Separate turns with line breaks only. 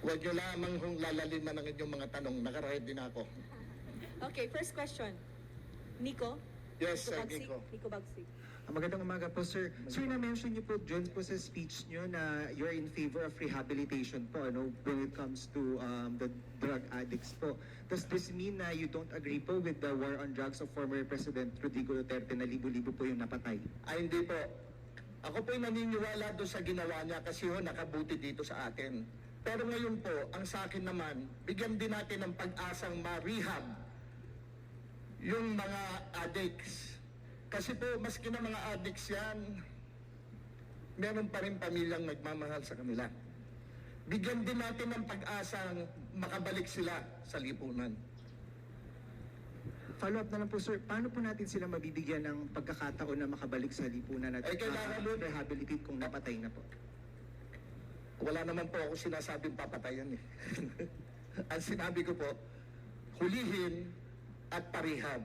Huwag nyo lamang kung lalaliman ang inyong mga tanong. Nakaready na ako.
Okay, first question. Nico?
Yes,
Nico Bagsik?
Nico.
Nico Bagsik.
Magandang umaga po, sir. Sir, na-mention niyo po dyan po sa speech niyo na you're in favor of rehabilitation po, ano, when it comes to the drug addicts po. Does this mean na you don't agree po with the war on drugs of former President Rodrigo Duterte na libo-libo po yung napatay?
Ay, hindi po. Ako po'y naniniwala doon sa ginawa niya kasi nakabuti dito sa atin. Pero ngayon po, ang sa akin naman, bigyan din natin ng pag-asang ma-rehab yung mga addicts. Kasi po, maski na mga addicts yan, meron pa rin pamilyang nagmamahal sa kanila. Bigyan din natin ng pag-asang makabalik sila sa lipunan.
Follow-up na lang po, sir. Paano po natin sila mabibigyan ng pagkakataon na makabalik sa lipunan at
kailangan mo
rehabilitate kung napatay na po?
Wala naman po ako sinasabing papatayan eh. Ang sinabi ko po, hulihin at parehab.